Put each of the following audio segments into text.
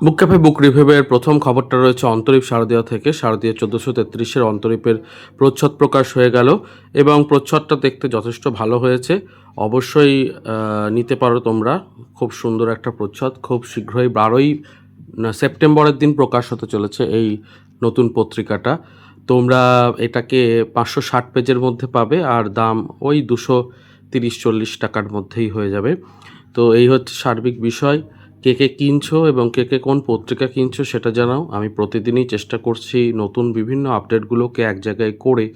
বুক cafe বুক রিভিউয়ের প্রথম খবরটা রয়েছে অন্তরীপ শারদীয়া থেকে। শারদীয়া 1433-এর অন্তরীপের প্রচ্ছদ প্রকাশ হয়ে গেল এবং প্রচ্ছদটা দেখতে যথেষ্ট ভালো হয়েছে। অবশ্যই নিতে পারো তোমরা। খুব সুন্দর একটা প্রচ্ছদ। খুব শীঘ্রই 12ই সেপ্টেম্বরের দিন প্রকাশ হতে চলেছে এই নতুন পত্রিকাটা। তোমরা এটাকে 560 পেজের মধ্যে পাবে আর দাম ওই 230-40 টাকার মধ্যেই হয়ে যাবে। তো এই হচ্ছে সার্বিক বিষয়। কে কে কিনছো এবং কে কে কোন পত্রিকা কিনছো সেটা জানাও। আমি প্রতিদিনই চেষ্টা করছি নতুন বিভিন্ন আপডেটগুলোকে এক জায়গায় করে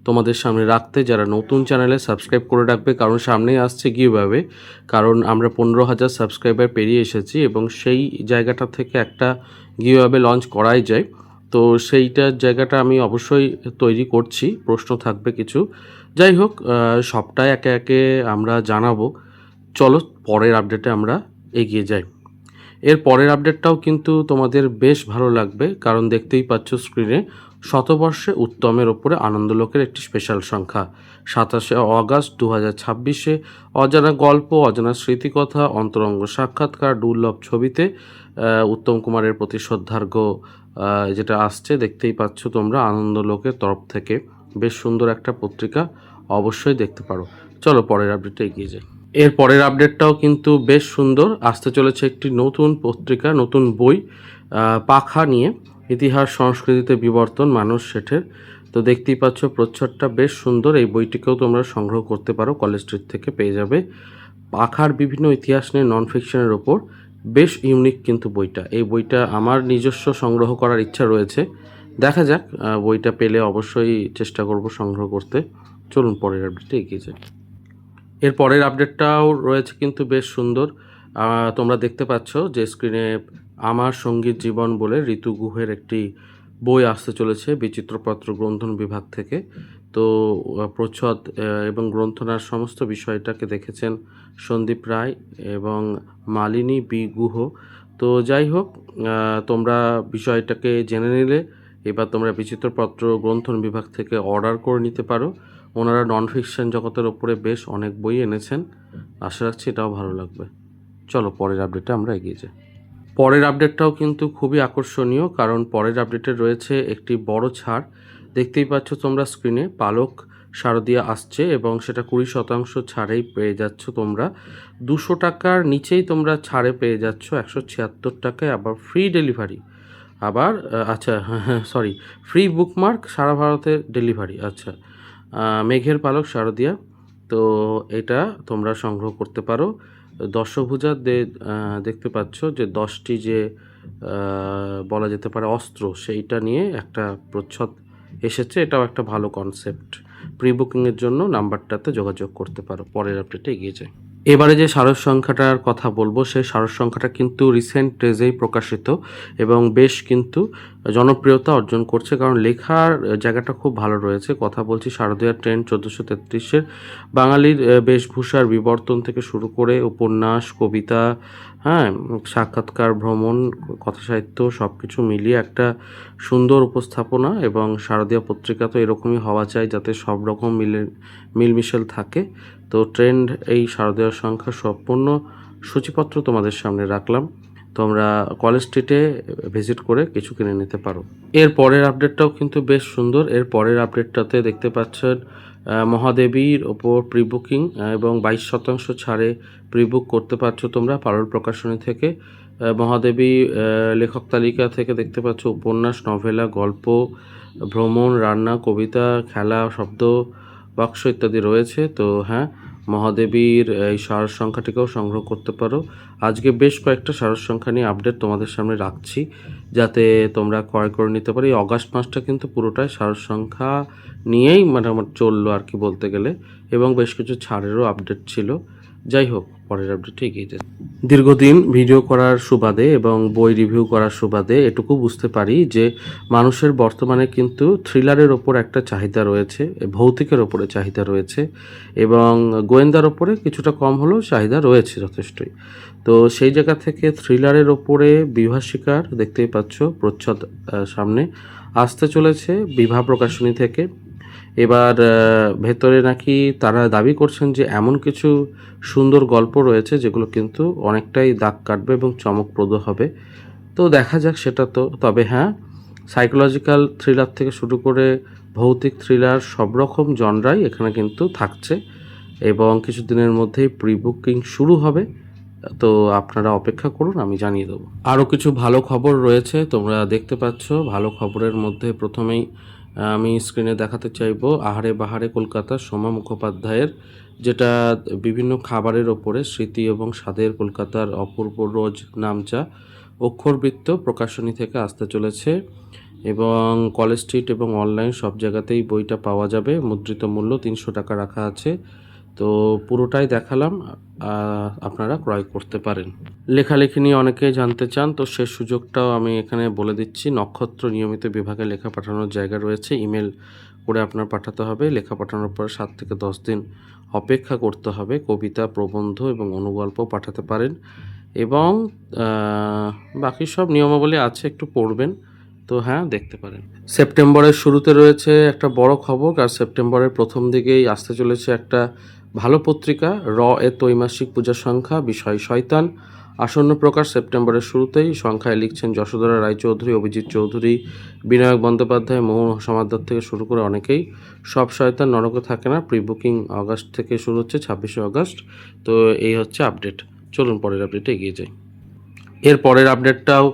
তোমাদের সামনে রাখতে। যারা নতুন চ্যানেলে সাবস্ক্রাইব করে রাখবে, কারণ সামনেই আসছে গিভঅ্যাওয়ে। কারণ আমরা 15,000 সাবস্ক্রাইবার পেরিয়ে এসেছি এবং সেই জায়গাটা থেকে একটা গিভঅ্যাওয়ে লঞ্চ করাই যায়। তো সেইটার জায়গাটা আমি অবশ্যই তৈরি করছি। প্রশ্ন থাকবে কিছু, যাই হোক সবটাই একে একে আমরা জানাবো। চলো পরের আপডেটে আমরা এগিয়ে যাই। এর পরের আপডেটটাও কিন্তু তোমাদের বেশ ভালো লাগবে, কারণ দেখতেই পাচ্ছ স্ক্রিনে শতবর্ষে উত্তমের ওপরে আনন্দলোকের একটি স্পেশাল সংখ্যা। 27শে অগাস্ট 2026-এ অজানা গল্প, অজানা স্মৃতিকথা, অন্তরঙ্গ সাক্ষাৎকার, দুর্লভ ছবিতে উত্তম কুমারের প্রতি শ্রদ্ধার্ঘ যেটা আসছে দেখতেই পাচ্ছ তোমরা আনন্দলোকের তরফ থেকে। বেশ সুন্দর একটা পত্রিকা, অবশ্যই দেখতে পারো। চলো পরের আপডেটে এগিয়ে যাই। এর পরের আপডেটটাও কিন্তু বেশ সুন্দর। আসতে চলেছে একটি নতুন পত্রিকা, নতুন বই, পাখা নিয়ে, ইতিহাস সংস্কৃতিতে বিবর্তন মানুষ শেঠের। তো দেখতেই পাচ্ছ প্রচ্ছদটা বেশ সুন্দর। এই বইটিকেও তোমরা সংগ্রহ করতে পারো, কলেজ স্ট্রিট থেকে পেয়ে যাবে। পাখার বিভিন্ন ইতিহাস নিয়ে নন ফিকশনের ওপর বেশ ইউনিক কিন্তু বইটা। এই বইটা আমার নিজস্ব সংগ্রহ করার ইচ্ছা রয়েছে, দেখা যাক। বইটা পেলে অবশ্যই চেষ্টা করব সংগ্রহ করতে। চলুন পরের আপডেটে এগিয়ে যাই। এর পরের আপডেটটাও রয়েছে কিন্তু বেশ সুন্দর। তোমরা দেখতে পাচ্ছ যে স্ক্রিনে আমার সঙ্গীত জীবন বলে ঋতু গুহের একটি বই আসতে চলেছে বিচিত্রপত্র গ্রন্থন বিভাগ থেকে। তো প্রচ্ছদ এবং গ্রন্থনার সমস্ত বিষয়টাকে দেখেছেন সন্দীপ রায় এবং মালিনী বি গুহ। তো যাই হোক, তোমরা বিষয়টাকে জেনে নিলে। এবার তোমরা বিচিত্রপত্র গ্রন্থন বিভাগ থেকে অর্ডার করে নিতে পারো। ওনারা নন ফিকশন জগতের ওপরে বেশ অনেক বই এনেছেন, আশা রাখছি এটাও ভালো লাগবে। চলো পরের আপডেটে আমরা এগিয়ে যাই। পরের আপডেটটাও কিন্তু খুবই আকর্ষণীয়, কারণ পরের আপডেটে রয়েছে একটি বড় ছাড়। দেখতেই পাচ্ছ তোমরা স্ক্রিনে পালক শারদীয়া আসছে এবং সেটা 20% ছাড়েই পেয়ে যাচ্ছ তোমরা। 200 টাকার নিচেই তোমরা ছাড়ে পেয়ে যাচ্ছ 176 টাকায়, আবার ফ্রি ডেলিভারি। আবার আচ্ছা, হ্যাঁ সরি, ফ্রি বুকমার্ক, সারা ভারতে ডেলিভারি। আচ্ছা, মেঘের পালক শারদীয়া। তো এটা তোমরা সংগ্রহ করতে পারো। দশভুজা দেখতে পাচ্ছ যে 10টি যে বলা যেতে পারে অস্ত্র, সেইটা নিয়ে একটা প্রচ্ছদ এসেছে। এটাও একটা ভালো কনসেপ্ট। প্রি বুকিংয়ের জন্য নাম্বারটাতে যোগাযোগ করতে পারো। পরের আপডেটে এগিয়ে যায়। এবারে যে সারস সংখ্যাটার কথা বলবো, সেই সারস সংখ্যাটা কিন্তু রিসেন্ট ডেজেই প্রকাশিত এবং বেশ কিন্তু জনপ্রিয়তা অর্জন করছে, কারণ লেখার জায়গাটা খুব ভালো রয়েছে। কথা বলছি শারদীয়া ট্রেন্ড 1433-এর বাঙালির বেশভূষার বিবর্তন থেকে শুরু করে উপন্যাস, কবিতা, হ্যাঁ, সাক্ষাৎকার, ভ্রমণ, কথা সাহিত্য সব কিছু মিলিয়ে একটা সুন্দর উপস্থাপনা। এবং শারদীয়া পত্রিকা তো এরকমই হওয়া চাই, যাতে সব রকম মিলমিশেল থাকে। তো ট্রেন্ড এই শারদীয়ার সংখ্যা সম্পূর্ণ সূচিপত্র তোমাদের সামনে রাখলাম। তোমরা কলেজ স্ট্রিটে ভিজিট করে কিছু কিনে নিতে পারো। এর পরের আপডেটটাও কিন্তু বেশ সুন্দর। এর পরের আপডেটটাতে দেখতে পাচ্ছেন মহাদেবীর ওপর প্রি বুকিং এবং 22% ছাড়ে প্রি বুক করতে পারছো তোমরা পারুল প্রকাশনী থেকে। মহাদেবী লেখক তালিকা থেকে দেখতে পাচ্ছ উপন্যাস, নভেলা, গল্প, ভ্রমণ, রান্না, কবিতা, খেলা, শব্দ বাক্স ইত্যাদি রয়েছে। তো হ্যাঁ, মহাদেবীর এই সারস সংখ্যাটিকেও সংগ্রহ করতে পারো। আজকে বেশ কয়েকটা সারস সংখ্যা নিয়ে আপডেট তোমাদের সামনে রাখছি, যাতে তোমরা ক্রয় করে নিতে পারো। এই অগাস্ট মাসটা কিন্তু পুরোটাই সারস সংখ্যা নিয়েই মোটামুটি চললো আর কি বলতে গেলে, এবং বেশ কিছু ছাড়েরও আপডেট ছিল। যাই হোক, পরের আপডেটে এগিয়ে যাচ্ছে। দীর্ঘদিন ভিডিও করার সুবাদে এবং বই রিভিউ করার সুবাদে এটুকু বুঝতে পারি যে মানুষের বর্তমানে কিন্তু থ্রিলারের ওপর একটা চাহিদা রয়েছে, ভৌতিকের ওপরে চাহিদা রয়েছে, এবং গোয়েন্দার ওপরে কিছুটা কম হলেও চাহিদা রয়েছে যথেষ্টই। তো সেই জায়গা থেকে থ্রিলারের ওপরে বিভাষিকার দেখতেই পাচ্ছ প্রচ্ছদ সামনে আসতে চলেছে বিভা প্রকাশনী থেকে। এবার ভেতরে নাকি তারা দাবি করছেন যে এমন কিছু সুন্দর গল্প রয়েছে যেগুলো কিন্তু অনেকটাই দাগ কাটবে এবং চমকপ্রদ হবে। তো দেখা যাক সেটা। তো তবে হ্যাঁ, সাইকোলজিক্যাল থ্রিলার থেকে শুরু করে ভৌতিক থ্রিলার সব রকম জনরাই এখানে কিন্তু থাকছে এবং কিছুদিনের মধ্যেই প্রি বুকিং শুরু হবে। তো আপনারা অপেক্ষা করুন, আমি জানিয়ে দেবো। আরও কিছু ভালো খবর রয়েছে, তোমরা দেখতে পাচ্ছ। ভালো খবরের মধ্যে প্রথমেই আমি স্ক্রিনে দেখাতে চাইবো আহারে বাহারে কলকাতা সোমা মুখোপাধ্যায়ের, যেটা বিভিন্ন খাবারের ওপরে স্মৃতি এবং স্বাদের কলকাতার অপূর্ব রোজ নামচা অক্ষরবৃত্ত প্রকাশনী থেকে আসতে চলেছে এবং কলেজ স্ট্রিট এবং অনলাইন সব জায়গাতেই বইটা পাওয়া যাবে। মুদ্রিত মূল্য 300 টাকা রাখা আছে। তো পুরোটাই দেখালাম, আপনারা ক্রয় করতে পারেন। লেখালেখি নিয়ে অনেকেই জানতে চান, তো সে সুযোগটাও আমি এখানে বলে দিচ্ছি। নক্ষত্র নিয়মিত বিভাগে লেখা পাঠানোর জায়গা রয়েছে। ইমেল করে আপনার পাঠাতে হবে। লেখা পাঠানোর পর 7 থেকে 10 দিন অপেক্ষা করতে হবে। কবিতা, প্রবন্ধ এবং অনুগল্প পাঠাতে পারেন এবং বাকি সব নিয়মাবলী আছে, একটু পড়বেন। তো হ্যাঁ, দেখতে পারেন। সেপ্টেম্বরের শুরুতে রয়েছে একটা বড় খবর, আর সেপ্টেম্বরের প্রথম দিকেই আসতে চলেছে একটা ভালো পত্রিকা, এ ত্রৈমাসিক পূজা সংখ্যা, বিষয় শয়তান। আসন্ন প্রকাশ সেপ্টেম্বরের শুরুতেই। সংখ্যায় লিখছেন যশোধরা রায়চৌধুরী, অভিজিৎ চৌধুরী, বিনায়ক বন্দ্যোপাধ্যায়, মোহন সমাদ্দার থেকে শুরু করে অনেকেই। সব শয়তান নরকে থাকে না। প্রি বুকিং আগস্ট থেকে শুরু হচ্ছে, 26শে আগস্ট। তো এই হচ্ছে আপডেট। চলুন পরের আপডেটে এগিয়ে যাই। এর পরের আপডেটটাও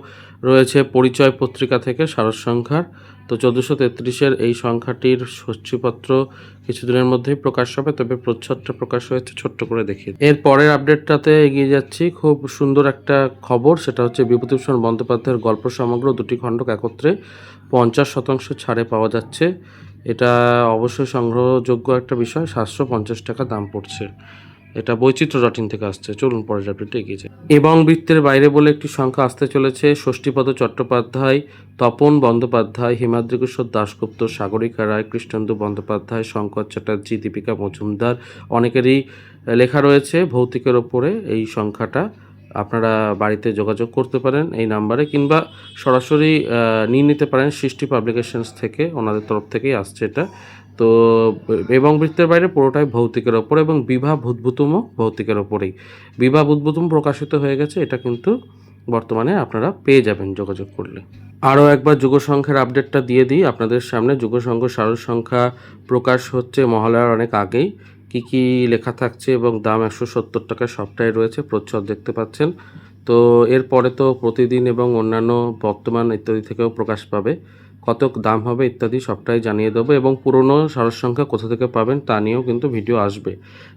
রয়েছে পরিচয় পত্রিকা থেকে, সারস সংখ্যার। তো 1433-এর এই সংখ্যাটির সূচিপত্র কিছুদিনের মধ্যেই প্রকাশ হবে, তবে প্রচ্ছদটা প্রকাশ হয়েছে, ছোট্ট করে দেখি। এর পরের আপডেটটাতে এগিয়ে যাচ্ছি। খুব সুন্দর একটা খবর, সেটা হচ্ছে বিভূতিভূষণ বন্দ্যোপাধ্যায়ের গল্প সমগ্র 2টি খণ্ডক একত্রে 50% ছাড়ে পাওয়া যাচ্ছে। এটা অবশ্যই সংগ্রহযোগ্য একটা বিষয়। 750 টাকা দাম পড়ছে। এটা বৈচিত্র্য.in থেকে আসছে। চলুন পরের আপডেটে এগিয়ে যাই। এবং বৃত্তের বাইরে বলে একটি সংখ্যা আসতে চলেছে। ষষ্ঠীপদ চট্টোপাধ্যায়, তপন বন্দ্যোপাধ্যায়, হিমাদ্রি কিশোর দাশগুপ্ত, সাগরিকা রায়, কৃষ্ণেন্দু বন্দ্যোপাধ্যায়, শঙ্কর চ্যাটার্জি, দীপিকা মজুমদার, অনেকেরই লেখা রয়েছে ভৌতিকের ওপরে। এই সংখ্যাটা আপনারা বাড়িতে যোগাযোগ করতে পারেন এই নাম্বারে, কিংবা সরাসরি নিয়ে নিতে পারেন সৃষ্টি পাবলিকেশনস থেকে, ওনাদের তরফ থেকেই আসছে এটা। তো এবং বৃত্তের বাইরে পুরোটাই ভৌতিকের ওপর এবং বিভা ভূতভূতম ভৌতিকের ওপরেই। বিভা ভূতভূতম প্রকাশিত হয়ে গেছে, এটা কিন্তু বর্তমানে আপনারা পেয়ে যাবেন যোগাযোগ করলে। আরও একবার যুগ সংখ্যার আপডেটটা দিয়ে দিই আপনাদের সামনে। যুগ সংখ্যা সারস সংখ্যা প্রকাশ হচ্ছে মহালয়ার অনেক আগেই। কি কি লেখা থাকছে এবং দাম 170 টাকা সবটাই রয়েছে, প্রচ্ছদ দেখতে পাচ্ছেন। তো এরপরে তো প্রতিদিন এবং অন্যান্য বর্তমান ইত্যাদি থেকেও প্রকাশ পাবে। কত দাম হবে ইত্যাদি সবটাই জানিয়ে দেবো এবং পুরনো সারস সংখ্যা কোথা থেকে পাবেন তা নিয়েও কিন্তু ভিডিও আসবে।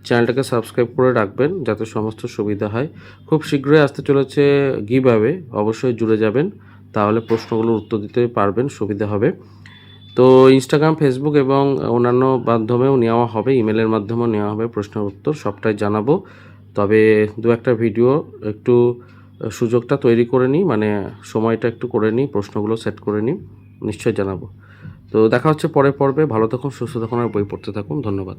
চ্যানেলটাকে সাবস্ক্রাইব করে রাখবেন যাতে সমস্ত সুবিধা হয়। খুব শীঘ্রই আসতে চলেছে গিভঅ্যাওয়ে, অবশ্যই জুড়ে যাবেন, তাহলে প্রশ্নগুলোর উত্তর দিতে পারবেন, সুবিধা হবে। তো ইনস্টাগ্রাম, ফেসবুক এবং অন্যান্য মাধ্যমেও নেওয়া হবে, ইমেলের মাধ্যমেও নেওয়া হবে প্রশ্নের উত্তর, সবটাই জানাবো। তবে দু একটা ভিডিও একটু সুযোগটা তৈরি করে নিই, মানে সময়টা একটু করে নিই, প্রশ্নগুলো সেট করে নিই, নিশ্চয়ই জানাবো। তো দেখা হচ্ছে পরের পর্বে। ভালো থাকুন, সুস্থ থাকুন আর বই পড়তে থাকুন। ধন্যবাদ।